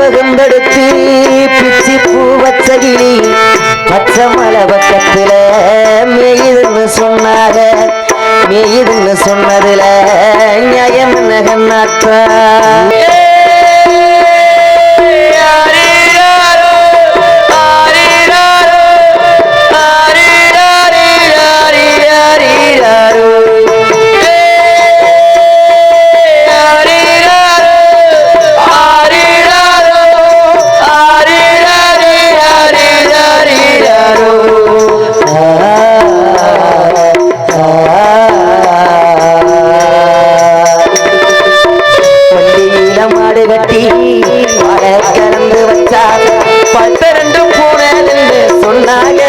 பகுந்தெடுத்து பிச்சி பூ வச்சகிரி பச்சை மலை பக்கத்துல மேயுதுன்னு சொன்னதுல நியாயம் என்ன கண்ணாத்தா கலந்து வச்சா 12 பூனை சொன்னாங்க